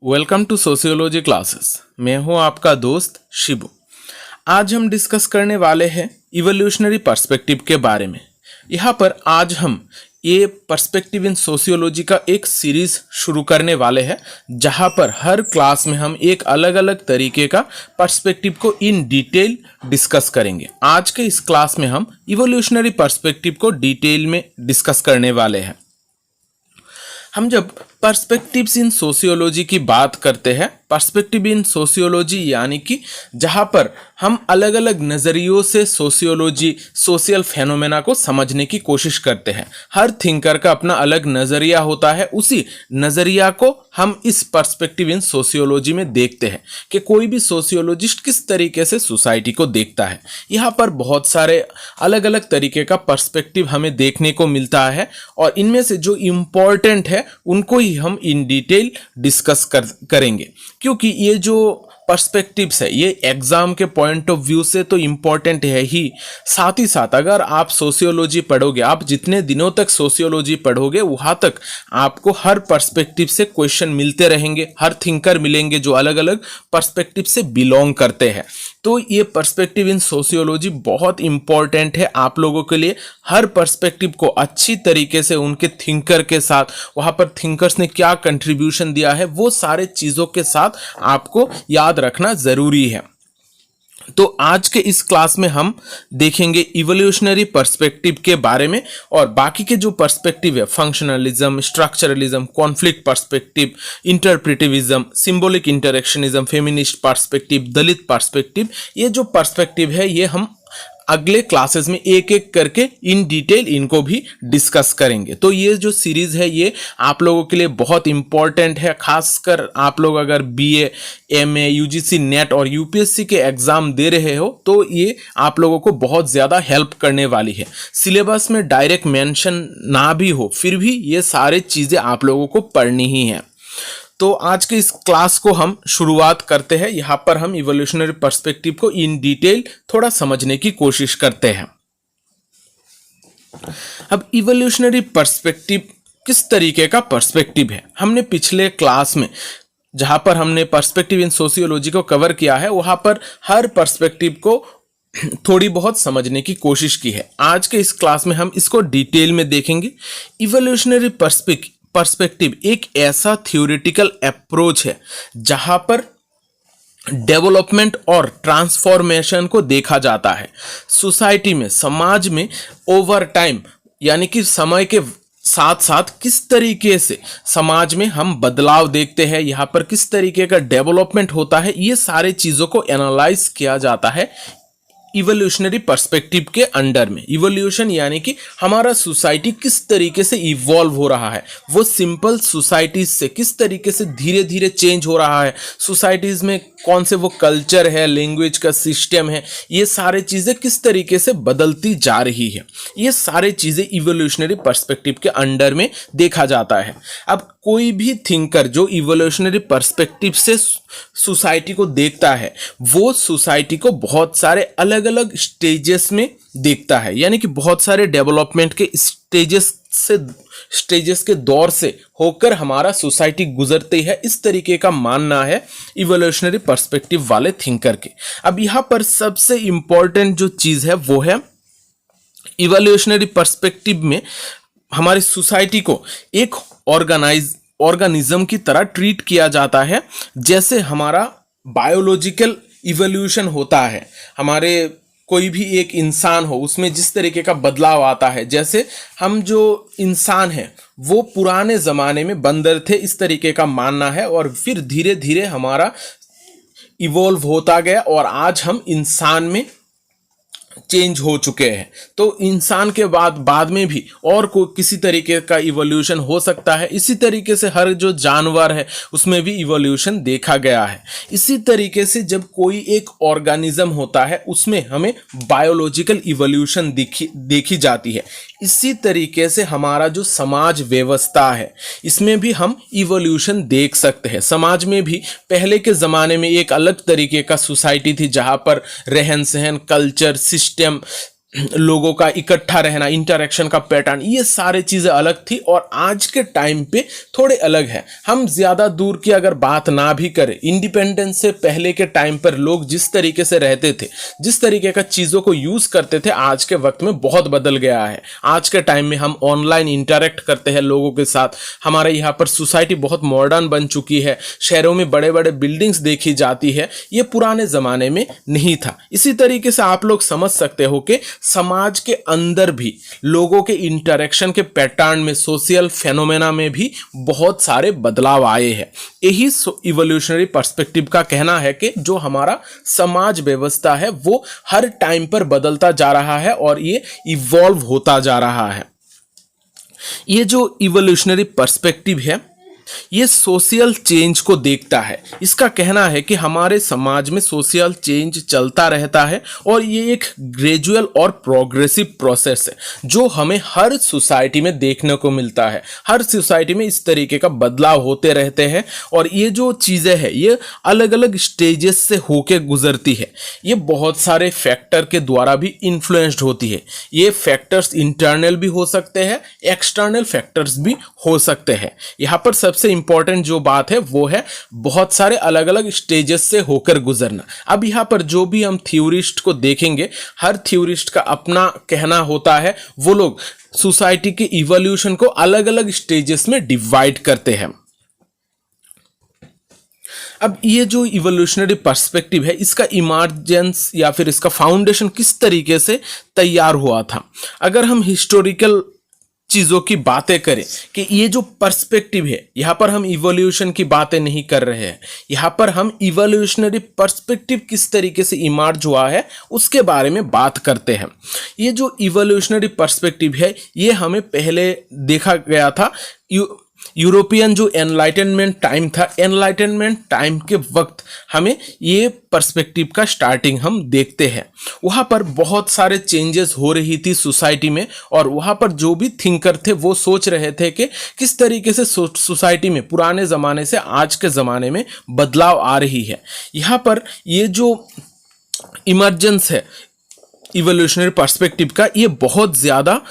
Welcome to sociology classes. मैं हूं आपका दोस्त शिबू। आज हम डिस्कस करने वाले हैं इवोल्यूशनरी पर्सपेक्टिव के बारे में। यहाँ पर आज हम ये पर्सपेक्टिव इन सोशियोलॉजी का एक सीरीज शुरू करने वाले हैं, जहाँ पर हर क्लास में हम एक अलग अलग तरीके का पर्सपेक्टिव को इन डिटेल डिस्कस करेंगे। आज के इस क्लास में हम इवोल्यूशनरी पर्सपेक्टिव को डिटेल में डिस्कस करने वाले हैं। हम जब पर्सपेक्टिव्स इन सोशियोलॉजी की बात करते हैं, पर्सपेक्टिव इन सोशियोलॉजी यानी कि जहाँ पर हम अलग अलग नज़रियों से सोशियोलॉजी सोशल फेनोमेना को समझने की कोशिश करते हैं। हर थिंकर का अपना अलग नज़रिया होता है, उसी नज़रिया को हम इस पर्सपेक्टिव इन सोशियोलॉजी में देखते हैं कि कोई भी सोशियोलॉजिस्ट किस तरीके से सोसाइटी को देखता है। यहाँ पर बहुत सारे अलग अलग तरीके का पर्सपेक्टिव हमें देखने को मिलता है और इनमें से जो इम्पोर्टेंट है उनको ही हम इन डिटेल डिस्कस करेंगे, क्योंकि ये जो पर्सपेक्टिव्स है ये एग्जाम के पॉइंट ऑफ व्यू से तो इम्पॉर्टेंट है ही, साथ ही साथ अगर आप सोशियोलॉजी पढ़ोगे, आप जितने दिनों तक सोशियोलॉजी पढ़ोगे वहाँ तक आपको हर पर्सपेक्टिव से क्वेश्चन मिलते रहेंगे, हर थिंकर मिलेंगे जो अलग अलग पर्सपेक्टिव से बिलोंग करते हैं। तो ये पर्सपेक्टिव इन सोशियोलॉजी बहुत इम्पॉर्टेंट है आप लोगों के लिए। हर पर्सपेक्टिव को अच्छी तरीके से उनके थिंकर के साथ, वहाँ पर थिंकर्स ने क्या कंट्रीब्यूशन दिया है, वो सारे चीज़ों के साथ आपको याद रखना ज़रूरी है। तो आज के इस क्लास में हम देखेंगे इवोल्यूशनरी पर्सपेक्टिव के बारे में, और बाकी के जो पर्सपेक्टिव है functionalism, structuralism, conflict perspective, interpretivism, symbolic interactionism, feminist perspective, Dalit perspective, ये जो पर्सपेक्टिव है ये हम अगले क्लासेस में एक एक करके इन डिटेल इनको भी डिस्कस करेंगे। तो ये जो सीरीज है ये आप लोगों के लिए बहुत इंपॉर्टेंट है, खासकर आप लोग अगर बीए, एमए, यूजीसी नेट और यूपीएससी के एग्जाम दे रहे हो तो ये आप लोगों को बहुत ज़्यादा हेल्प करने वाली है। सिलेबस में डायरेक्ट मेंशन ना भी हो फिर भी ये सारे चीज़ें आप लोगों को पढ़नी ही है। तो आज के इस क्लास को हम शुरुआत करते हैं। यहाँ पर हम इवोल्यूशनरी पर्सपेक्टिव को इन डिटेल थोड़ा समझने की कोशिश करते हैं। अब इवोल्यूशनरी पर्सपेक्टिव किस तरीके का पर्सपेक्टिव है, हमने पिछले क्लास में जहाँ पर हमने पर्सपेक्टिव इन सोशियोलॉजी को कवर किया है वहाँ पर हर पर्सपेक्टिव को थोड़ी बहुत समझने की कोशिश की है। आज के इस क्लास में हम इसको डिटेल में देखेंगे। इवोल्यूशनरी पर्सपेक्टिव एक ऐसा थ्योरेटिकल अप्रोच है जहां पर डेवलपमेंट और ट्रांसफॉर्मेशन को देखा जाता है सोसाइटी में, समाज में ओवर टाइम, यानी कि समय के साथ साथ किस तरीके से समाज में हम बदलाव देखते हैं, यहाँ पर किस तरीके का डेवलपमेंट होता है, ये सारे चीज़ों को एनालाइज किया जाता है इवोल्यूशनरी पर्सपेक्टिव के अंडर में। इवोल्यूशन यानी कि हमारा सोसाइटी किस तरीके से इवॉल्व हो रहा है, वो सिंपल सोसाइटीज से किस तरीके से धीरे धीरे चेंज हो रहा है, सोसाइटीज में कौन से वो कल्चर है, लैंग्वेज का सिस्टम है, ये सारे चीज़ें किस तरीके से बदलती जा रही है, ये सारे चीज़ें इवोल्यूशनरी पर्सपेक्टिव के अंडर में देखा जाता है। अब कोई भी थिंकर जो इवोल्यूशनरी पर्सपेक्टिव से सोसाइटी को देखता है वो सोसाइटी को बहुत सारे अलग अलग स्टेजेस में देखता है, यानी कि बहुत सारे डेवलपमेंट के स्टेजेस के दौर से होकर हमारा सोसाइटी गुजरती है, इस तरीके का मानना है इवोल्यूशनरी पर्सपेक्टिव वाले थिंकर के। अब यहाँ पर सबसे इंपॉर्टेंट जो चीज़ है वो है इवोल्यूशनरी पर्सपेक्टिव में हमारी सोसाइटी को एक ऑर्गेनिज्म की तरह ट्रीट किया जाता है, जैसे हमारा बायोलॉजिकल इवोल्यूशन होता है। हमारे कोई भी एक इंसान हो उसमें जिस तरीके का बदलाव आता है, जैसे हम जो इंसान हैं वो पुराने ज़माने में बंदर थे, इस तरीके का मानना है, और फिर धीरे धीरे हमारा इवॉल्व होता गया और आज हम इंसान में चेंज हो चुके हैं। तो इंसान के बाद में भी और किसी तरीके का इवोल्यूशन हो सकता है। इसी तरीके से हर जो जानवर है उसमें भी इवोल्यूशन देखा गया है। इसी तरीके से जब कोई एक ऑर्गेनिज्म होता है उसमें हमें बायोलॉजिकल इवोल्यूशन देखी जाती है। इसी तरीके से हमारा जो समाज व्यवस्था है इसमें भी हम इवोल्यूशन देख सकते हैं। समाज में भी पहले के ज़माने में एक अलग तरीके का सोसाइटी थी जहाँ पर रहन सहन, कल्चर, सिस्टम, लोगों का इकट्ठा रहना, इंटरेक्शन का पैटर्न, ये सारे चीज़ें अलग थी और आज के टाइम पे थोड़े अलग है। हम ज़्यादा दूर की अगर बात ना भी करें, इंडिपेंडेंस से पहले के टाइम पर लोग जिस तरीके से रहते थे, जिस तरीके का चीज़ों को यूज़ करते थे, आज के वक्त में बहुत बदल गया है। आज के टाइम में हम ऑनलाइन इंटरेक्ट करते हैं लोगों के साथ। हमारे यहाँ पर सोसाइटी बहुत मॉडर्न बन चुकी है, शहरों में बड़े बड़े बिल्डिंग्स देखी जाती है, ये पुराने ज़माने में नहीं था। इसी तरीके से आप लोग समझ सकते हो कि समाज के अंदर भी लोगों के इंटरेक्शन के पैटर्न में, सोशल फेनोमेना में भी बहुत सारे बदलाव आए हैं। यही इवोल्यूशनरी पर्सपेक्टिव का कहना है कि जो हमारा समाज व्यवस्था है वो हर टाइम पर बदलता जा रहा है और ये इवॉल्व होता जा रहा है। ये जो इवोल्यूशनरी पर्सपेक्टिव है ये सोशल चेंज को देखता है। इसका कहना है कि हमारे समाज में सोशल चेंज चलता रहता है और ये एक ग्रेजुअल और प्रोग्रेसिव प्रोसेस है जो हमें हर सोसाइटी में देखने को मिलता है। हर सोसाइटी में इस तरीके का बदलाव होते रहते हैं और ये जो चीज़ें हैं ये अलग अलग स्टेजेस से होके गुजरती है। ये बहुत सारे फैक्टर के द्वारा भी इन्फ्लुएंस्ड होती है। ये फैक्टर्स इंटरनल भी हो सकते हैं, एक्सटर्नल फैक्टर्स भी हो सकते हैं। यहाँ पर सबसे इंपॉर्टेंट जो बात है वो है बहुत सारे अलग अलग स्टेजेस से होकर गुजरना। अब यहाँ पर जो भी हम थ्योरिस्ट को देखेंगे, हर थ्योरिस्ट का अपना कहना होता है। वो लोग सोसाइटी के इवोल्यूशन को अलग अलग स्टेजेस में डिवाइड करते हैं। अब ये जो इवोल्यूशनरी पर्सपेक्टिव है इसका इमर्जेंस या फिर इसका फाउंडेशन किस तरीके से तैयार हुआ था। अगर हम हिस्टोरिकल चीज़ों की बातें करें कि ये जो पर्सपेक्टिव है, यहाँ पर हम इवोल्यूशन की बातें नहीं कर रहे हैं, यहाँ पर हम इवोल्यूशनरी पर्सपेक्टिव किस तरीके से इमर्ज हुआ है उसके बारे में बात करते हैं। ये जो इवोल्यूशनरी पर्सपेक्टिव है ये हमें पहले देखा गया था यूरोपियन जो एनलाइटनमेंट टाइम था, एनलाइटनमेंट टाइम के वक्त हमें ये पर्सपेक्टिव का स्टार्टिंग हम देखते हैं। वहाँ पर बहुत सारे चेंजेस हो रही थी सोसाइटी में और वहाँ पर जो भी थिंकर थे वो सोच रहे थे कि किस तरीके से सोसाइटी में पुराने ज़माने से आज के ज़माने में बदलाव आ रही है। यहाँ पर ये जो इमर्जेंस है इवोल्यूशनरी पर्सपेक्टिव का, ये बहुत ज़्यादा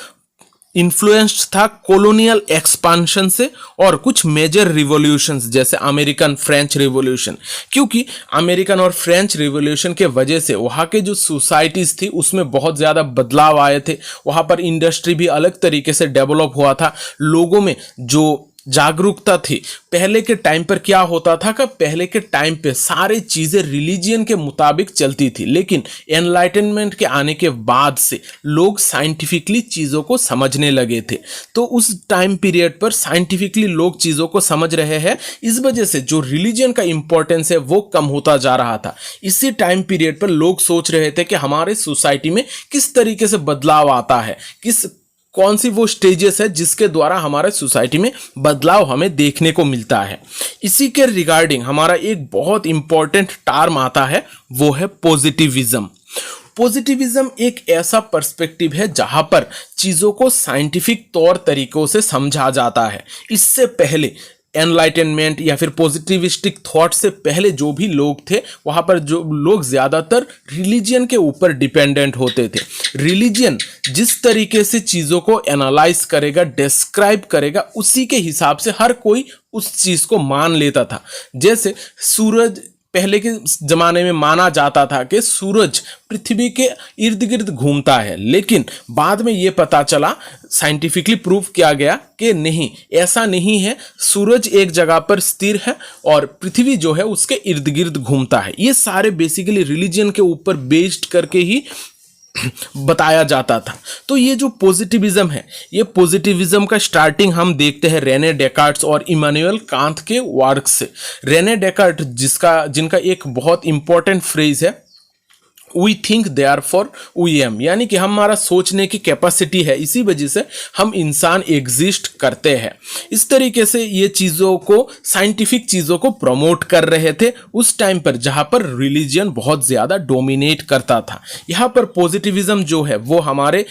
इन्फ्लुएंस्ड था कॉलोनियल एक्सपांशन से और कुछ मेजर रिवॉल्यूशंस जैसे अमेरिकन फ्रेंच रिवॉल्यूशन। क्योंकि अमेरिकन और फ्रेंच रिवॉल्यूशन के वजह से वहाँ के जो सोसाइटीज़ थी उसमें बहुत ज़्यादा बदलाव आए थे। वहाँ पर इंडस्ट्री भी अलग तरीके से डेवलप हुआ था। लोगों में जो जागरूकता थी, पहले के टाइम पर क्या होता था कि पहले के टाइम पे सारी चीज़ें रिलीजियन के मुताबिक चलती थी, लेकिन एनलाइटनमेंट के आने के बाद से लोग साइंटिफिकली चीज़ों को समझने लगे थे। तो उस टाइम पीरियड पर साइंटिफिकली लोग चीज़ों को समझ रहे हैं, इस वजह से जो रिलीजन का इंपॉर्टेंस है वो कम होता जा रहा था। इसी टाइम पीरियड पर लोग सोच रहे थे कि हमारे सोसाइटी में किस तरीके से बदलाव आता है, कौन सी वो स्टेजेस है जिसके द्वारा हमारे सोसाइटी में बदलाव हमें देखने को मिलता है। इसी के रिगार्डिंग हमारा एक बहुत इंपॉर्टेंट टर्म आता है, वो है पॉजिटिविज्म। पॉजिटिविज्म एक ऐसा पर्सपेक्टिव है जहां पर चीज़ों को साइंटिफिक तौर तरीकों से समझा जाता है। इससे पहले एनलाइटनमेंट या फिर पॉजिटिविस्टिक थॉट से पहले जो भी लोग थे वहाँ पर जो लोग ज़्यादातर रिलीजियन के ऊपर डिपेंडेंट होते थे। रिलीजियन जिस तरीके से चीज़ों को एनालाइज करेगा, डिस्क्राइब करेगा, उसी के हिसाब से हर कोई उस चीज़ को मान लेता था। जैसे सूरज, पहले के ज़माने में माना जाता था कि सूरज पृथ्वी के इर्द गिर्द घूमता है, लेकिन बाद में ये पता चला, साइंटिफिकली प्रूव किया गया कि नहीं, ऐसा नहीं है। सूरज एक जगह पर स्थिर है और पृथ्वी जो है उसके इर्द गिर्द घूमता है। ये सारे बेसिकली रिलीजन के ऊपर बेस्ड करके ही बताया जाता था। तो ये जो पॉजिटिविज्म है, ये पॉजिटिविज्म का स्टार्टिंग हम देखते हैं रेने डेकार्ट्स और इमानुएल कांत के वर्क से। रेने डेकार्ट जिनका एक बहुत इंपॉर्टेंट फ्रेज है, we think therefore we am, यानी कि हमारा सोचने की कैपेसिटी है, इसी वजह से हम इंसान एग्जिस्ट करते हैं। इस तरीके से ये चीज़ों को, साइंटिफिक चीज़ों को प्रमोट कर रहे थे उस टाइम पर जहाँ पर रिलीजन बहुत ज़्यादा डोमिनेट करता था। यहाँ पर पॉजिटिविज्म जो है वो हमारे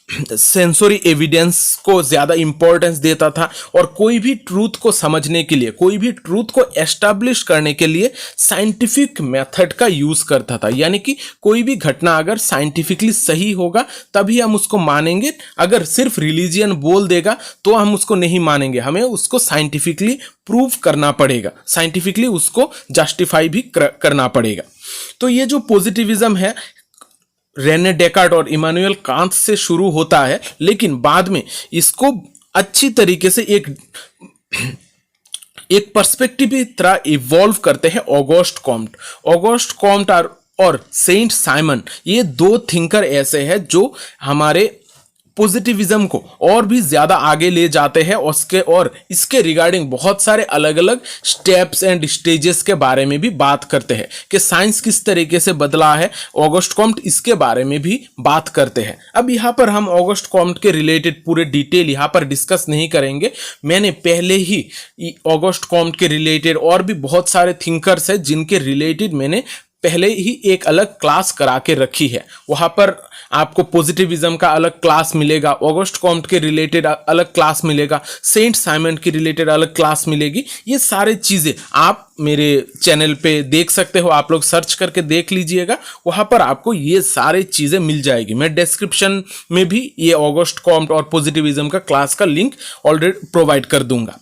सेंसरी एविडेंस को ज़्यादा इंपॉर्टेंस देता था और कोई भी ट्रूथ को समझने के लिए, कोई भी ट्रूथ को एस्टैब्लिश करने के लिए साइंटिफिक मेथड का यूज़ करता था। यानी कि कोई भी घटना अगर साइंटिफिकली सही होगा तभी हम उसको मानेंगे, अगर सिर्फ रिलीजियन बोल देगा तो हम उसको नहीं मानेंगे, हमें उसको साइंटिफिकली प्रूव करना पड़ेगा, साइंटिफिकली उसको जस्टिफाई भी करना पड़ेगा। तो ये जो पॉजिटिविज्म है रेने डेकार्ट और इमानुएल कांत से शुरू होता है, लेकिन बाद में इसको अच्छी तरीके से एक पर्सपेक्टिव की तरह इवॉल्व करते हैं ऑगस्ट कॉम्ट। ऑगस्ट कॉम्ट और सेंट साइमन, ये दो थिंकर ऐसे हैं जो हमारे पॉजिटिविज्म को और भी ज़्यादा आगे ले जाते हैं और इसके रिगार्डिंग बहुत सारे अलग अलग स्टेप्स एंड स्टेजेस के बारे में भी बात करते हैं कि साइंस किस तरीके से बदला है। ऑगस्ट कॉम्ट इसके बारे में भी बात करते हैं। अब यहाँ पर हम ऑगस्ट कॉम्ट के रिलेटेड पूरे डिटेल यहाँ पर डिस्कस नहीं करेंगे। मैंने पहले ही ऑगस्ट कॉम्ट के रिलेटेड और भी बहुत सारे थिंकर्स हैं जिनके रिलेटेड मैंने पहले ही एक अलग क्लास करा के रखी है, वहाँ पर आपको पॉजिटिविज्म का अलग क्लास मिलेगा, ऑगस्ट कॉम्ट के रिलेटेड अलग क्लास मिलेगा, सेंट साइमन के रिलेटेड अलग क्लास मिलेगी। ये सारे चीज़ें आप मेरे चैनल पे देख सकते हो, आप लोग सर्च करके देख लीजिएगा, वहाँ पर आपको ये सारे चीज़ें मिल जाएगी। मैं डिस्क्रिप्शन में भी ये ऑगस्ट कॉम्ट और पॉजिटिविज्म का क्लास का लिंक ऑलरेडी प्रोवाइड कर दूंगा।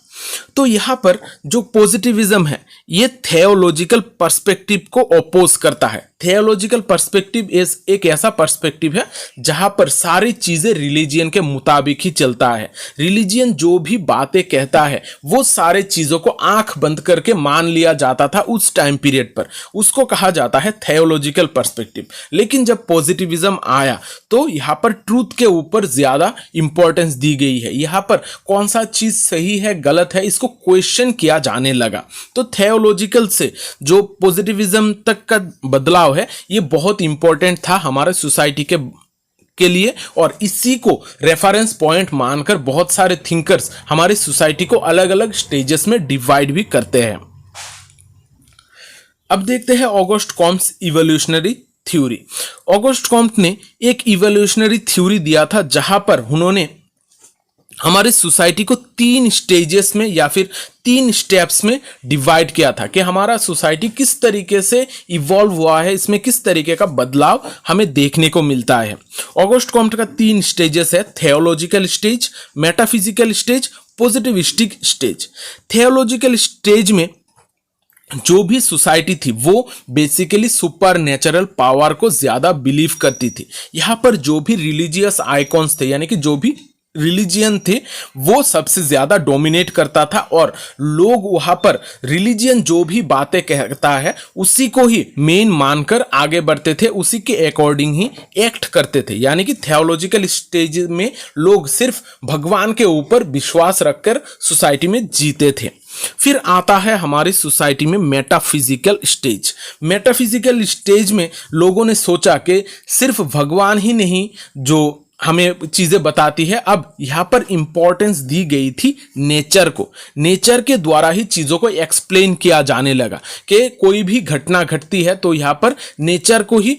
तो यहाँ पर जो पॉजिटिविज्म है ये थियोलॉजिकल पर्सपेक्टिव को अपोज करता है। थियोलॉजिकल पर्सपेक्टिव एक ऐसा पर्सपेक्टिव है जहाँ पर सारी चीज़ें रिलीजियन के मुताबिक ही चलता है। रिलीजियन जो भी बातें कहता है वो सारे चीज़ों को आंख बंद करके मान लिया जाता था उस टाइम पीरियड पर, उसको कहा जाता है थियोलॉजिकल पर्सपेक्टिव। लेकिन जब पॉजिटिविज्म आया तो यहाँ पर ट्रूथ के ऊपर ज़्यादा इंपॉर्टेंस दी गई है। यहाँ पर कौन सा चीज़ सही है गलत है इसको क्वेश्चन किया जाने लगा। तो थियोलॉजिकल से जो पॉजिटिविज्म तक का बदलाव है ये बहुत इंपॉर्टेंट था हमारे सोसाइटी के लिए, और इसी को रेफरेंस पॉइंट मानकर बहुत सारे थिंकर्स हमारी सोसाइटी को अलग अलग स्टेजेस में डिवाइड भी करते हैं। अब देखते हैं August Comte's evolutionary theory. August Comte ने एक इवोल्यूशनरी थ्योरी दिया था जहां पर उन्होंने हमारी सोसाइटी को 3 स्टेजेस में या फिर 3 स्टेप्स में डिवाइड किया था कि हमारा सोसाइटी किस तरीके से इवॉल्व हुआ है, इसमें किस तरीके का बदलाव हमें देखने को मिलता है। ऑगस्ट कॉम्ट का 3 स्टेजेस है, theological stage, metaphysical stage, positivistic stage. Theological stage में जो भी सोसाइटी थी वो बेसिकली सुपर नेचुरल पावर को ज्यादा बिलीव करती थी। यहाँ पर जो भी रिलीजियस आइकॉन्स थे यानी कि जो भी रिलीजियन थे वो सबसे ज्यादा डोमिनेट करता था और लोग वहां पर रिलीजियन जो भी बातें कहता है उसी को ही मेन मानकर आगे बढ़ते थे, उसी के अकॉर्डिंग ही एक्ट करते थे। यानी कि थियोलॉजिकल स्टेज में लोग सिर्फ भगवान के ऊपर विश्वास रखकर सोसाइटी में जीते थे। फिर आता है हमारी सोसाइटी में मेटाफिजिकल स्टेज। मेटाफिजिकल स्टेज में लोगों ने सोचा कि सिर्फ भगवान ही नहीं जो हमें चीजें बताती है, अब यहाँ पर इंपॉर्टेंस दी गई थी नेचर को। नेचर के द्वारा ही चीजों को एक्सप्लेन किया जाने लगा कि कोई भी घटना घटती है तो यहाँ पर नेचर को ही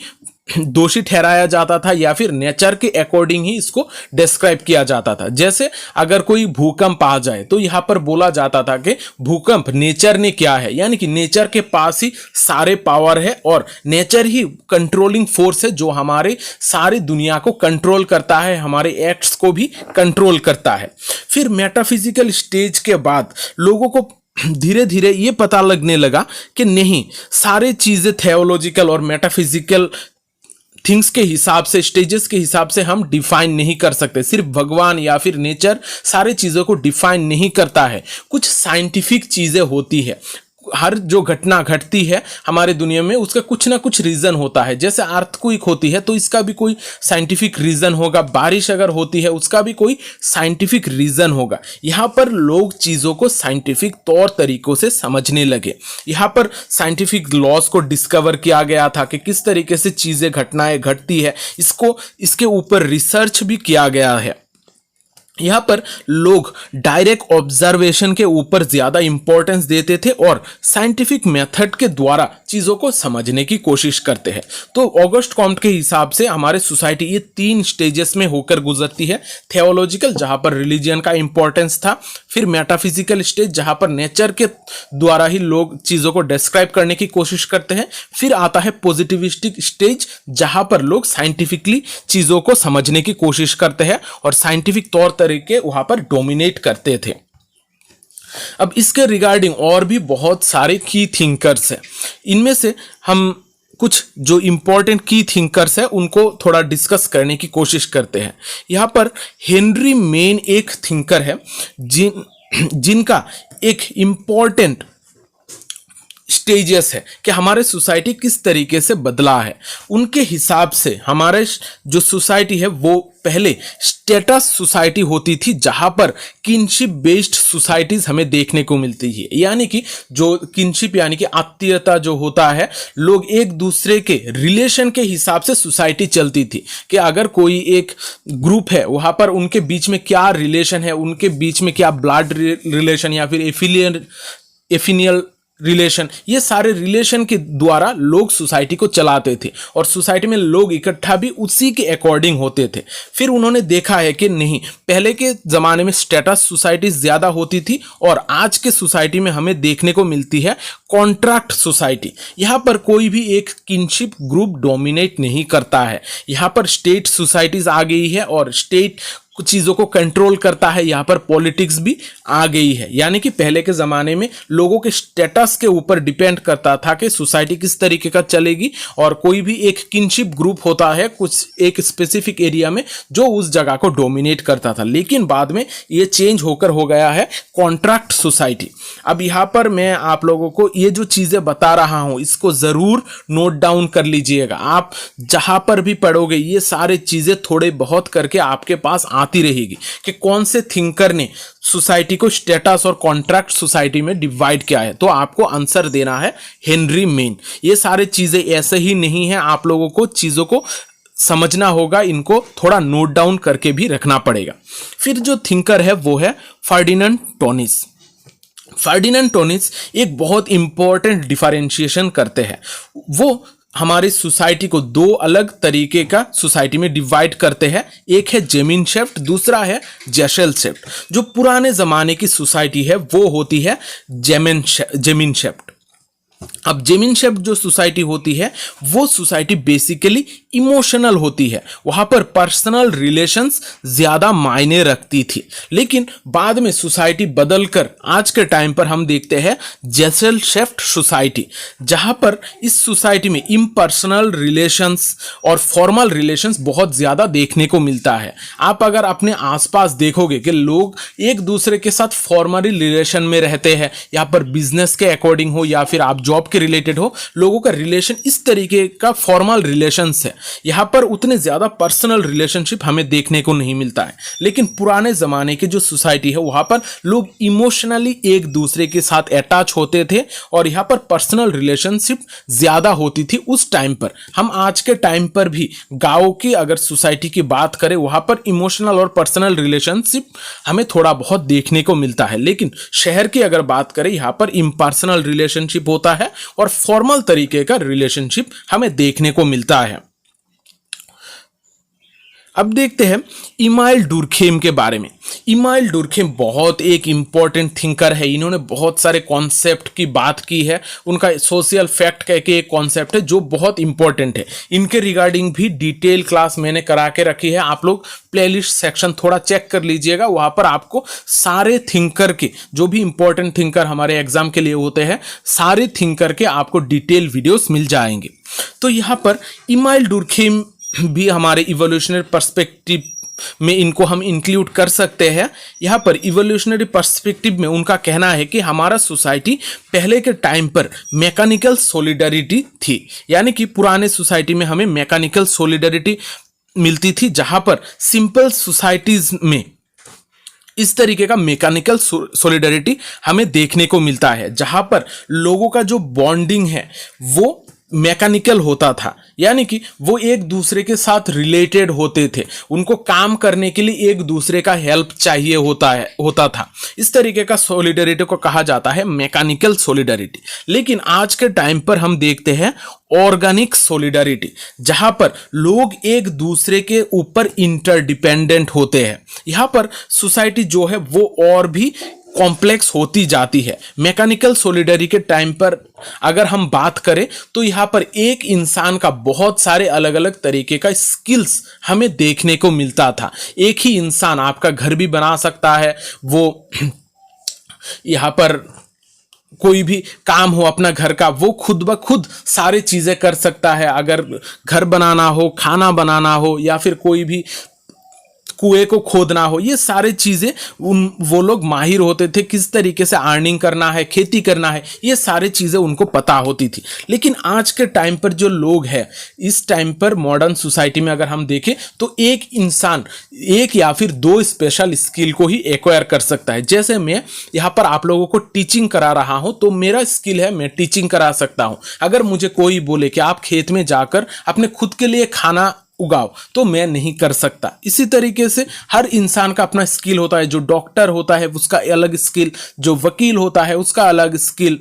दोषी ठहराया जाता था या फिर नेचर के अकॉर्डिंग ही इसको डिस्क्राइब किया जाता था। जैसे अगर कोई भूकंप आ जाए तो यहाँ पर बोला जाता था कि भूकंप नेचर ने किया है, यानी कि नेचर के पास ही सारे पावर है और नेचर ही कंट्रोलिंग फोर्स है जो हमारे सारी दुनिया को कंट्रोल करता है, हमारे एक्ट्स को भी कंट्रोल करता है। फिर मेटाफिजिकल स्टेज के बाद लोगों को धीरे धीरे ये पता लगने लगा कि नहीं, सारे चीजें थियोलॉजिकल और मेटाफिजिकल थिंग्स के हिसाब से, स्टेजेस के हिसाब से हम डिफाइन नहीं कर सकते। सिर्फ भगवान या फिर नेचर सारी चीज़ों को डिफाइन नहीं करता है, कुछ साइंटिफिक चीज़ें होती है। हर जो घटना घटती है हमारे दुनिया में उसका कुछ ना कुछ रीज़न होता है। जैसे अर्थक्वेक होती है तो इसका भी कोई साइंटिफिक रीज़न होगा, बारिश अगर होती है उसका भी कोई साइंटिफिक रीज़न होगा। यहाँ पर लोग चीज़ों को साइंटिफिक तौर तरीकों से समझने लगे। यहाँ पर साइंटिफिक लॉज को डिस्कवर किया गया था कि किस तरीके से चीज़ें घटनाएं घटती है, इसके ऊपर रिसर्च भी किया गया है। यहाँ पर लोग डायरेक्ट ऑब्जर्वेशन के ऊपर ज़्यादा इंपॉर्टेंस देते थे और साइंटिफिक मेथड के द्वारा चीज़ों को समझने की कोशिश करते हैं। तो ऑगस्ट कॉम्ट के हिसाब से हमारे सोसाइटी ये 3 स्टेजेस में होकर गुजरती है। थियोलॉजिकल, जहाँ पर रिलीजन का इंपॉर्टेंस था, फिर मेटाफिजिकल स्टेज जहाँ पर नेचर के द्वारा ही लोग चीज़ों को डिस्क्राइब करने की कोशिश करते हैं, फिर आता है पॉजिटिविस्टिक स्टेज जहाँ पर लोग साइंटिफिकली चीज़ों को समझने की कोशिश करते हैं और साइंटिफिक तौर तरीके वहां पर डोमिनेट करते थे। अब इसके रिगार्डिंग और भी बहुत सारे की थिंकर्स हैं। इनमें से हम कुछ जो इंपॉर्टेंट की थिंकर्स हैं उनको थोड़ा डिस्कस करने की कोशिश करते हैं। यहाँ पर हेनरी मेन एक थिंकर है जिनका एक इंपॉर्टेंट स्टेजेस है कि हमारे सोसाइटी किस तरीके से बदला है। उनके हिसाब से हमारे जो सोसाइटी है वो पहले स्टेटस सोसाइटी होती थी, जहां पर किनशिप बेस्ड सोसाइटीज हमें देखने को मिलती है। यानी कि जो किनशिप यानी कि आत्मीयता जो होता है, लोग एक दूसरे के रिलेशन के हिसाब से सोसाइटी चलती थी कि अगर कोई एक ग्रुप है वहां पर उनके बीच में क्या रिलेशन है, उनके बीच में क्या ब्लड रिलेशन या फिर एफिनियल रिलेशन, ये सारे रिलेशन के द्वारा लोग सोसाइटी को चलाते थे और सोसाइटी में लोग इकट्ठा भी उसी के अकॉर्डिंग होते थे। फिर उन्होंने देखा है कि नहीं, पहले के ज़माने में स्टेटस सोसाइटी ज़्यादा होती थी और आज के सोसाइटी में हमें देखने को मिलती है कॉन्ट्रैक्ट सोसाइटी। यहाँ पर कोई भी एक किनशिप ग्रुप डोमिनेट नहीं करता है। यहाँ पर स्टेट सोसाइटीज़ आ गई है और स्टेट कुछ चीज़ों को कंट्रोल करता है। यहाँ पर पॉलिटिक्स भी आ गई है। यानी कि पहले के ज़माने में लोगों के स्टेटस के ऊपर डिपेंड करता था कि सोसाइटी किस तरीके का चलेगी और कोई भी एक किनशिप ग्रुप होता है कुछ एक स्पेसिफिक एरिया में जो उस जगह को डोमिनेट करता था। लेकिन बाद में ये चेंज होकर हो गया है कॉन्ट्रैक्ट सोसाइटी। अब यहाँ पर मैं आप लोगों को ये जो चीज़ें बता रहा हूँ इसको ज़रूर नोट डाउन कर लीजिएगा। आप जहाँ पर भी पढ़ोगे ये सारे चीज़ें थोड़े बहुत करके आपके पास आती रहेगी कि कौन से थिंकर ने सोसाइटी को स्टेटस और कॉन्ट्रैक्ट सोसाइटी में डिवाइड किया है। तो आपको आंसर देना है हेनरी मेन। ये सारे चीज़ें ऐसे ही नहीं है, आप लोगों को चीज़ों को समझना होगा, इनको थोड़ा नोट डाउन करके भी रखना पड़ेगा। फिर जो थिंकर है वो है फर्डिनेंड टोनिस। फर्डिनेंड टोनिस एक बहुत इंपॉर्टेंट डिफरेंशिएशन करते हैं। वो हमारी सोसाइटी को 2 अलग तरीके का सोसाइटी में डिवाइड करते हैं। एक है जेमिनशेफ्ट, दूसरा है जेसेलशेफ्ट। जो पुराने ज़माने की सोसाइटी है वो होती है जेमिनशेफ्ट। अब जेमिनशेफ्ट जो सोसाइटी होती है वो सोसाइटी बेसिकली इमोशनल होती है, वहाँ पर पर्सनल रिलेशंस ज़्यादा मायने रखती थी। लेकिन बाद में सोसाइटी बदलकर आज के टाइम पर हम देखते हैं जेसेलशेफ्ट सोसाइटी, जहाँ पर इस सोसाइटी में इम्पर्सनल रिलेशंस और फॉर्मल रिलेशंस बहुत ज़्यादा देखने को मिलता है। आप अगर अपने आसपास देखोगे कि लोग एक दूसरे के साथ फॉर्मली रिलेशन में रहते हैं, यहाँ पर बिजनेस के अकॉर्डिंग हो या फिर आप जॉब के रिलेटेड हो, लोगों का रिलेशन इस तरीके का फॉर्मल रिलेशंस है। यहाँ पर उतने ज़्यादा पर्सनल रिलेशनशिप हमें देखने को नहीं मिलता है। लेकिन पुराने ज़माने की जो सोसाइटी है वहाँ पर लोग इमोशनली एक दूसरे के साथ अटैच होते थे और यहाँ पर पर्सनल रिलेशनशिप ज़्यादा होती थी उस टाइम पर। हम आज के टाइम पर भी गाँव की अगर सोसाइटी की बात करें वहाँ पर इमोशनल और पर्सनल रिलेशनशिप हमें थोड़ा बहुत देखने को मिलता है। लेकिन शहर की अगर बात करें यहाँ पर इम्पर्सनल रिलेशनशिप होता है और फॉर्मल तरीके का रिलेशनशिप हमें देखने को मिलता है। अब देखते हैं इमाइल डुर्खेम के बारे में। इमाइल डुर्खेम बहुत एक इम्पॉर्टेंट थिंकर है। इन्होंने बहुत सारे कॉन्सेप्ट की बात की है। उनका सोशल फैक्ट कह के एक कॉन्सेप्ट है जो बहुत इंपॉर्टेंट है। इनके रिगार्डिंग भी डिटेल क्लास मैंने करा के रखी है। आप लोग प्लेलिस्ट सेक्शन थोड़ा चेक कर लीजिएगा, वहाँ पर आपको सारे थिंकर के जो भी इंपॉर्टेंट थिंकर हमारे एग्जाम के लिए होते हैं सारे थिंकर के आपको डिटेल वीडियोस मिल जाएंगे। तो यहाँ पर इमाइल डुर्खेम भी हमारे इवोल्यूशनरी पर्सपेक्टिव में इनको हम इंक्लूड कर सकते हैं। यहाँ पर इवोल्यूशनरी पर्सपेक्टिव में उनका कहना है कि हमारा सोसाइटी पहले के टाइम पर मैकेनिकल सॉलिडरिटी थी। यानी कि पुराने सोसाइटी में हमें मैकेनिकल सॉलिडरिटी मिलती थी, जहाँ पर सिंपल सोसाइटीज में इस तरीके का मैकेनिकल सॉलिडरिटी हमें देखने को मिलता है, जहाँ पर लोगों का जो बॉन्डिंग है वो मैकेनिकल होता था, यानी कि वो एक दूसरे के साथ रिलेटेड होते थे, उनको काम करने के लिए एक दूसरे का हेल्प चाहिए होता था। इस तरीके का सॉलिडरिटी को कहा जाता है मैकेनिकल सॉलिडरिटी। लेकिन आज के टाइम पर हम देखते हैं ऑर्गेनिक सॉलिडरिटी, जहां पर लोग एक दूसरे के ऊपर इंटरडिपेंडेंट होते हैं। यहां पर सोसाइटी जो है वो और भी कॉम्प्लेक्स होती जाती है। मैकेनिकल सॉलिडरिटी के टाइम पर अगर हम बात करें तो यहाँ पर एक इंसान का बहुत सारे अलग अलग तरीके का स्किल्स हमें देखने को मिलता था। एक ही इंसान आपका घर भी बना सकता है, वो यहाँ पर कोई भी काम हो अपना घर का, वो खुद ब खुद सारी चीज़ें कर सकता है। अगर घर बनाना हो, खाना बनाना हो, या फिर कोई भी कुएं को खोदना हो, ये सारी चीज़ें वो लोग माहिर होते थे। किस तरीके से अर्निंग करना है, खेती करना है, ये सारी चीज़ें उनको पता होती थी। लेकिन आज के टाइम पर जो लोग हैं, इस टाइम पर मॉडर्न सोसाइटी में अगर हम देखें तो एक इंसान एक या फिर दो स्पेशल स्किल को ही एक्वायर कर सकता है। जैसे मैं यहाँ पर आप लोगों को टीचिंग करा रहा हूँ, तो मेरा स्किल है मैं टीचिंग करा सकता हूँ। अगर मुझे कोई बोले कि आप खेत में जाकर अपने खुद के लिए खाना उगाओ, तो मैं नहीं कर सकता। इसी तरीके से हर इंसान का अपना स्किल होता है। जो डॉक्टर होता है उसका अलग स्किल, जो वकील होता है उसका अलग स्किल,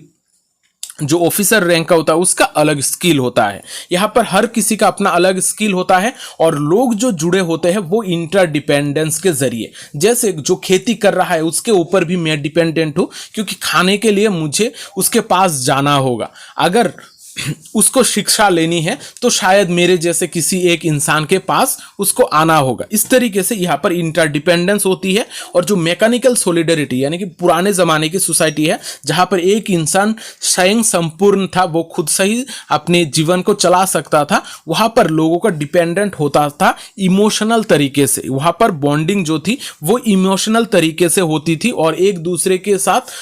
जो ऑफिसर रैंक का होता है उसका अलग स्किल होता है। यहाँ पर हर किसी का अपना अलग स्किल होता है और लोग जो जुड़े होते हैं वो इंटरडिपेंडेंस के जरिए। जैसे जो खेती कर रहा है उसके ऊपर भी मैं डिपेंडेंट हूँ, क्योंकि खाने के लिए मुझे उसके पास जाना होगा। अगर उसको शिक्षा लेनी है तो शायद मेरे जैसे किसी एक इंसान के पास उसको आना होगा। इस तरीके से यहाँ पर इंटरडिपेंडेंस होती है। और जो मैकेनिकल सॉलिडरिटी यानी कि पुराने ज़माने की सोसाइटी है, जहाँ पर एक इंसान स्वयं संपूर्ण था, वो खुद से ही अपने जीवन को चला सकता था, वहाँ पर लोगों का डिपेंडेंट होता था इमोशनल तरीके से। वहाँ पर बॉन्डिंग जो थी वो इमोशनल तरीके से होती थी और एक दूसरे के साथ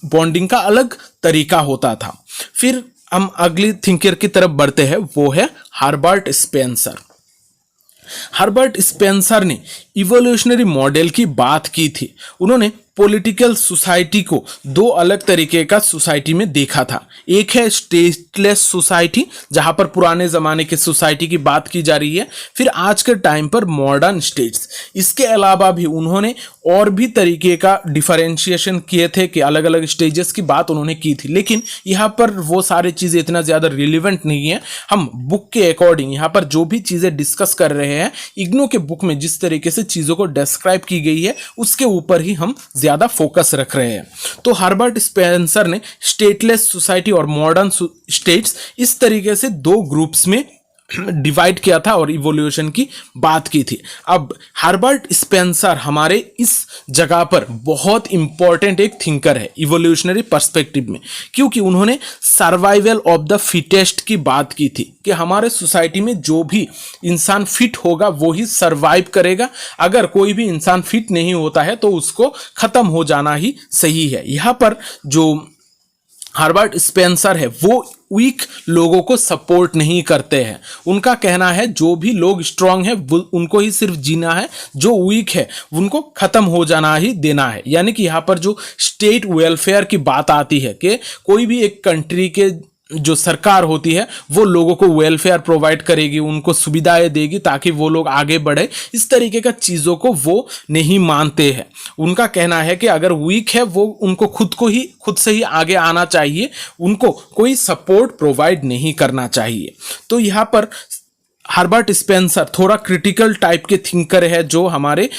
बॉन्डिंग का अलग तरीका होता था। फिर हम अगली थिंकर की तरफ बढ़ते हैं, वो है हर्बर्ट स्पेंसर। हर्बर्ट स्पेंसर ने इवोल्यूशनरी मॉडल की बात की थी। उन्होंने पॉलिटिकल सोसाइटी को दो अलग तरीके का सोसाइटी में देखा था। एक है स्टेटलेस सोसाइटी, जहां पर पुराने ज़माने के सोसाइटी की बात की जा रही है, फिर आज के टाइम पर मॉडर्न स्टेट्स। इसके अलावा भी उन्होंने और भी तरीके का डिफरेंशिएशन किए थे कि अलग अलग स्टेजेस की बात उन्होंने की थी। लेकिन यहाँ पर वो सारी चीज़ें इतना ज़्यादा रिलेवेंट नहीं है। हम बुक के अकॉर्डिंग यहाँ पर जो भी चीज़ें डिस्कस कर रहे हैं, इग्नो के बुक में जिस तरीके से चीज़ों को डिस्क्राइब की गई है उसके ऊपर ही हम ज़्यादा फोकस रख रहे हैं। तो हर्बर्ट स्पेंसर ने स्टेटलेस सोसाइटी और मॉडर्न स्टेट्स इस तरीके से दो ग्रुप्स में डिवाइड किया था और इवोल्यूशन की बात की थी। अब हर्बर्ट स्पेंसर हमारे इस जगह पर बहुत इंपॉर्टेंट एक थिंकर है इवोल्यूशनरी पर्सपेक्टिव में, क्योंकि उन्होंने सर्वाइवल ऑफ द फिटेस्ट की बात की थी कि हमारे सोसाइटी में जो भी इंसान फिट होगा वो ही सर्वाइव करेगा। अगर कोई भी इंसान फिट नहीं होता है तो उसको खत्म हो जाना ही सही है। यहाँ पर जो हर्बर्ट स्पेंसर है वो वीक लोगों को सपोर्ट नहीं करते हैं। उनका कहना है जो भी लोग स्ट्रांग है उनको ही सिर्फ जीना है, जो वीक है उनको खत्म हो जाना ही देना है। यानी कि यहाँ पर जो स्टेट वेलफेयर की बात आती है कि कोई भी एक कंट्री के जो सरकार होती है वो लोगों को वेलफेयर प्रोवाइड करेगी, उनको सुविधाएं देगी ताकि वो लोग आगे बढ़े। इस तरीके का चीज़ों को वो नहीं मानते हैं। उनका कहना है कि अगर वीक है वो उनको खुद से ही आगे आना चाहिए, उनको कोई सपोर्ट प्रोवाइड नहीं करना चाहिए। तो यहाँ पर हर्बर्ट स्पेंसर थोड़ा क्रिटिकल टाइप के थिंकर है जो हमारे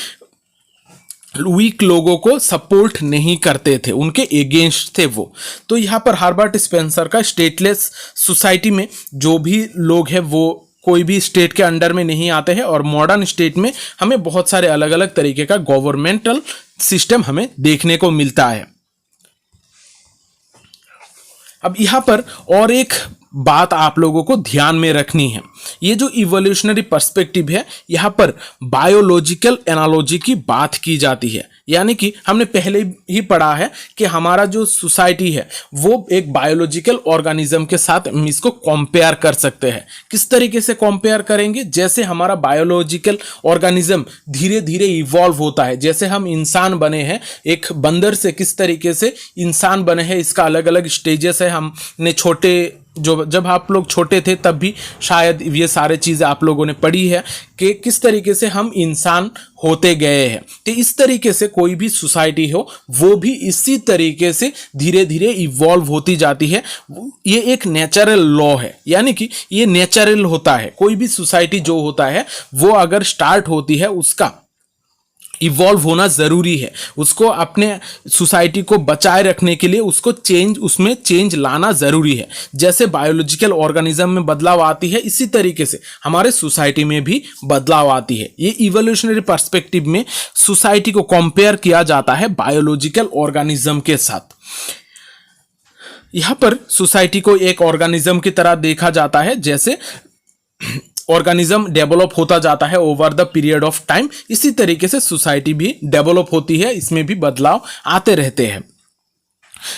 वीक लोगों को सपोर्ट नहीं करते थे, उनके अगेंस्ट थे वो। तो यहाँ पर हर्बर्ट स्पेंसर का स्टेटलेस सोसाइटी में जो भी लोग हैं वो कोई भी स्टेट के अंडर में नहीं आते हैं और मॉडर्न स्टेट में हमें बहुत सारे अलग अलग तरीके का गवर्नमेंटल सिस्टम हमें देखने को मिलता है। अब यहाँ पर और एक बात आप लोगों को ध्यान में रखनी है। ये जो इवोल्यूशनरी पर्सपेक्टिव है यहाँ पर बायोलॉजिकल एनालॉजी की बात की जाती है। यानी कि हमने पहले ही पढ़ा है कि हमारा जो सोसाइटी है वो एक बायोलॉजिकल ऑर्गेनिज्म के साथ हम इसको कंपेयर कर सकते हैं। किस तरीके से कंपेयर करेंगे? जैसे हमारा बायोलॉजिकल ऑर्गेनिज्म धीरे धीरे इवॉल्व होता है, जैसे हम इंसान बने हैं, एक बंदर से किस तरीके से इंसान बने हैं, इसका अलग अलग स्टेजेस है। हमने छोटे जब आप लोग छोटे थे तब भी शायद ये सारे चीज़ें आप लोगों ने पढ़ी है कि किस तरीके से हम इंसान होते गए हैं। तो इस तरीके से कोई भी सोसाइटी हो वो भी इसी तरीके से धीरे धीरे इवॉल्व होती जाती है। ये एक नेचुरल लॉ है, यानी कि ये नेचुरल होता है। कोई भी सोसाइटी जो होता है वो अगर स्टार्ट होती है उसका इवॉल्व होना ज़रूरी है। उसको अपने सोसाइटी को बचाए रखने के लिए उसमें चेंज लाना ज़रूरी है। जैसे बायोलॉजिकल ऑर्गेनिज्म में बदलाव आती है, इसी तरीके से हमारे सोसाइटी में भी बदलाव आती है। ये इवोल्यूशनरी पर्सपेक्टिव में सोसाइटी को कंपेयर किया जाता है बायोलॉजिकल ऑर्गेनिज्म के साथ। यहाँ पर सोसाइटी को एक ऑर्गेनिज्म की तरह देखा जाता है। जैसे ऑर्गेनिज्म डेवलप होता जाता है over the period of time, इसी तरीके से सोसाइटी भी डेवलप होती है, इसमें भी बदलाव आते रहते हैं।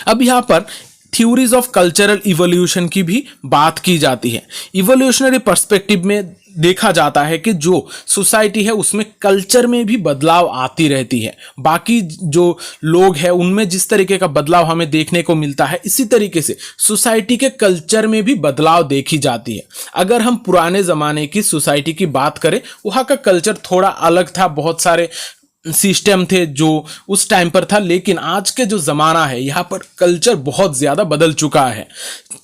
अब यहाँ पर थ्योरीज ऑफ कल्चरल इवोल्यूशन की भी बात की जाती है। इवोल्यूशनरी पर्सपेक्टिव में देखा जाता है कि जो सोसाइटी है उसमें कल्चर में भी बदलाव आती रहती है। बाकी जो लोग हैं उनमें जिस तरीके का बदलाव हमें देखने को मिलता है, इसी तरीके से सोसाइटी के कल्चर में भी बदलाव देखी जाती है। अगर हम पुराने ज़माने की सोसाइटी की बात करें, वहाँ का कल्चर थोड़ा अलग था, बहुत सारे सिस्टम थे जो उस टाइम पर था। लेकिन आज के जो ज़माना है यहाँ पर कल्चर बहुत ज़्यादा बदल चुका है।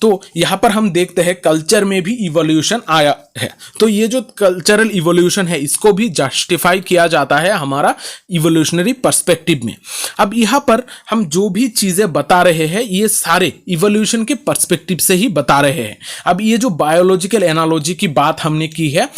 तो यहाँ पर हम देखते हैं कल्चर में भी इवोल्यूशन आया है। तो ये जो कल्चरल इवोल्यूशन है इसको भी जस्टिफाई किया जाता है हमारा इवोल्यूशनरी पर्सपेक्टिव में। अब यहाँ पर हम जो भी चीज़ें बता रहे हैं ये सारे इवोल्यूशन के पर्सपेक्टिव से ही बता रहे हैं। अब ये जो बायोलॉजिकल एनालॉजी की बात हमने की है,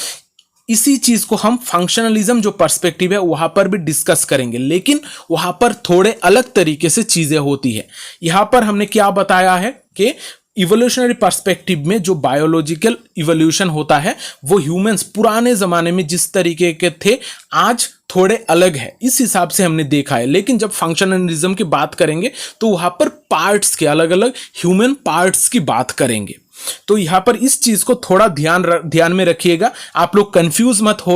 इसी चीज को हम फंक्शनलिज्म जो पर्सपेक्टिव है वहां पर भी डिस्कस करेंगे, लेकिन वहां पर थोड़े अलग तरीके से चीजें होती है। यहां पर हमने क्या बताया है कि इवोल्यूशनरी पर्सपेक्टिव में जो बायोलॉजिकल इवोल्यूशन होता है वो ह्यूमंस पुराने जमाने में जिस तरीके के थे आज थोड़े अलग है, इस हिसाब से हमने देखा है। लेकिन जब फंक्शनलिज्म की बात करेंगे तो वहां पर पार्ट्स के अलग अलग ह्यूमन पार्ट्स की बात करेंगे। तो यहां पर इस चीज को थोड़ा ध्यान में रखिएगा, आप लोग कंफ्यूज मत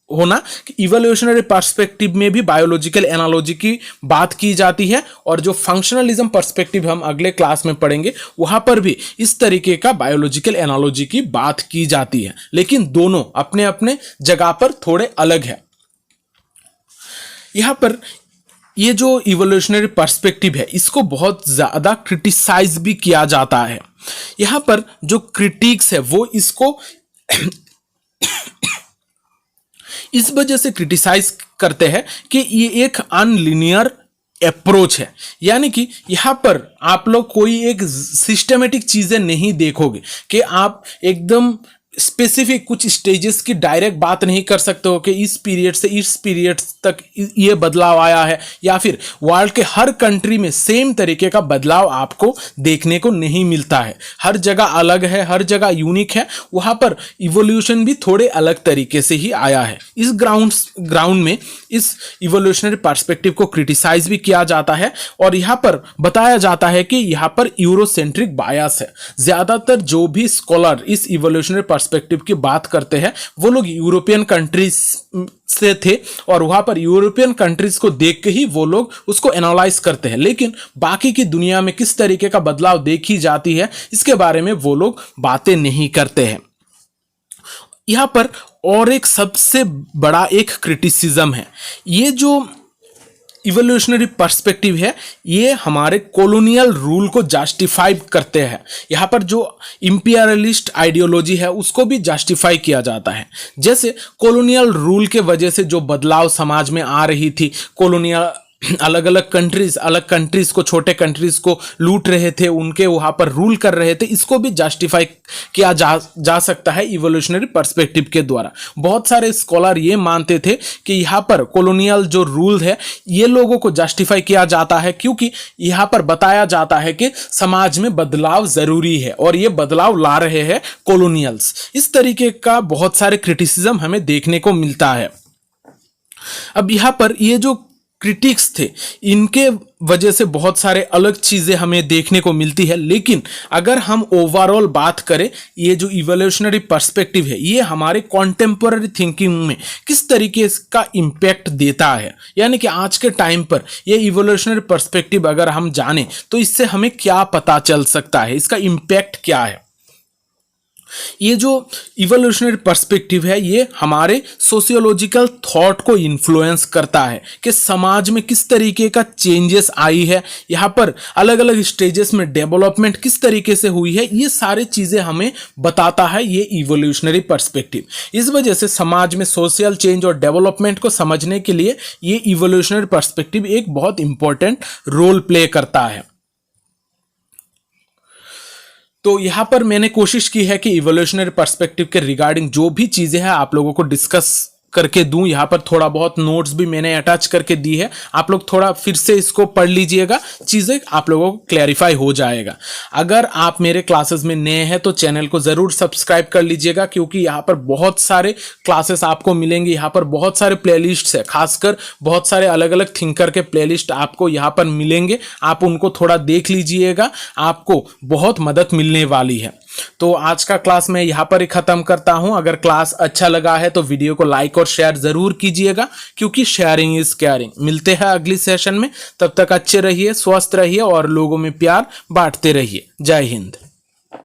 होना कि इवोल्यूशनरी पर्सपेक्टिव में भी बायोलॉजिकल एनालॉजी की बात की जाती है और जो फंक्शनलिज्म पर्सपेक्टिव हम अगले क्लास में पढ़ेंगे वहां पर भी इस तरीके का बायोलॉजिकल एनालॉजी की बात की जाती है। लेकिन दोनों अपने अपने जगह पर थोड़े अलग है। यहां पर ये जो इवोल्यूशनरी पर्सपेक्टिव है इसको बहुत ज़्यादा क्रिटिसाइज भी किया जाता है। यहाँ पर जो क्रिटिक्स है वो इसको इस वजह से क्रिटिसाइज करते हैं कि ये एक अनलिनियर अप्रोच है, यानी कि यहाँ पर आप लोग कोई एक सिस्टमेटिक चीज़ें नहीं देखोगे कि आप एकदम स्पेसिफिक कुछ स्टेजेस की डायरेक्ट बात नहीं कर सकते हो कि इस पीरियड से इस पीरियड तक ये बदलाव आया है, या फिर वर्ल्ड के हर कंट्री में सेम तरीके का बदलाव आपको देखने को नहीं मिलता है। हर जगह अलग है, हर जगह यूनिक है, वहाँ पर इवोल्यूशन भी थोड़े अलग तरीके से ही आया है। इस ग्राउंड में इस इवोल्यूशनरी पर्सपेक्टिव को क्रिटिसाइज भी किया जाता है और यहाँ पर बताया जाता है कि यहाँ पर यूरोसेंट्रिक बायस है। ज़्यादातर जो भी स्कॉलर इस इवोल्यूशनरी पर्सपेक्टिव की बात करते हैं वो लोग यूरोपियन कंट्रीज से थे और वहां पर यूरोपियन कंट्रीज को देख के ही वो लोग उसको एनालाइज करते हैं। लेकिन बाकी की दुनिया में किस तरीके का बदलाव देखी जाती है इसके बारे में वो लोग बातें नहीं करते हैं। यहां पर और एक सबसे बड़ा एक क्रिटिसिज्म है, ये जो इवोल्यूशनरी पर्सपेक्टिव है ये हमारे कॉलोनियल रूल को जस्टिफाई करते हैं। यहाँ पर जो इंपीरियलिस्ट आइडियोलॉजी है उसको भी जस्टिफाई किया जाता है। जैसे कॉलोनियल रूल के वजह से जो बदलाव समाज में आ रही थी, कॉलोनियल अलग अलग कंट्रीज को, छोटे कंट्रीज को लूट रहे थे, उनके वहाँ पर रूल कर रहे थे, इसको भी जस्टिफाई किया जा सकता है इवोल्यूशनरी पर्सपेक्टिव के द्वारा। बहुत सारे स्कॉलर ये मानते थे कि यहाँ पर कॉलोनियल जो रूल है ये लोगों को जस्टिफाई किया जाता है क्योंकि यहाँ पर बताया जाता है कि समाज में बदलाव ज़रूरी है और ये बदलाव ला रहे हैं कॉलोनियल्स। इस तरीके का बहुत सारे क्रिटिसिज्म हमें देखने को मिलता है। अब यहाँ पर ये जो क्रिटिक्स थे इनके वजह से बहुत सारे अलग चीज़ें हमें देखने को मिलती है। लेकिन अगर हम ओवरऑल बात करें, ये जो इवोल्यूशनरी पर्सपेक्टिव है ये हमारे कॉन्टेम्पोररी थिंकिंग में किस तरीके का इम्पैक्ट देता है, यानी कि आज के टाइम पर ये इवोल्यूशनरी पर्सपेक्टिव अगर हम जानें तो इससे हमें क्या पता चल सकता है, इसका इम्पैक्ट क्या है। ये जो इवोल्यूशनरी पर्सपेक्टिव है ये हमारे सोशियोलॉजिकल थॉट को इन्फ्लुएंस करता है कि समाज में किस तरीके का चेंजेस आई है, यहाँ पर अलग अलग स्टेजेस में डेवलपमेंट किस तरीके से हुई है, ये सारी चीज़ें हमें बताता है ये इवोल्यूशनरी पर्सपेक्टिव। इस वजह से समाज में सोशल चेंज और डेवलपमेंट को समझने के लिए ये इवोल्यूशनरी पर्सपेक्टिव एक बहुत इंपॉर्टेंट रोल प्ले करता है। तो यहाँ पर मैंने कोशिश की है कि इवोल्यूशनरी पर्सपेक्टिव के रिगार्डिंग जो भी चीज़ें हैं आप लोगों को डिस्कस करके दूं। यहाँ पर थोड़ा बहुत नोट्स भी मैंने अटैच करके दी है, आप लोग थोड़ा फिर से इसको पढ़ लीजिएगा, चीज़ें आप लोगों को क्लैरिफाई हो जाएगा। अगर आप मेरे क्लासेस में नए हैं तो चैनल को ज़रूर सब्सक्राइब कर लीजिएगा, क्योंकि यहाँ पर बहुत सारे क्लासेस आपको मिलेंगे। यहाँ पर बहुत सारे प्लेलिस्ट्स है, खासकर बहुत सारे अलग अलग थिंकर के प्लेलिस्ट आपको यहाँ पर मिलेंगे, आप उनको थोड़ा देख लीजिएगा, आपको बहुत मदद मिलने वाली है। तो आज का क्लास मैं यहाँ पर ही ख़त्म करता हूँ। अगर क्लास अच्छा लगा है तो वीडियो को लाइक और शेयर ज़रूर कीजिएगा, क्योंकि शेयरिंग इज़ केयरिंग। मिलते हैं अगली सेशन में, तब तक अच्छे रहिए, स्वस्थ रहिए और लोगों में प्यार बांटते रहिए। जय हिंद।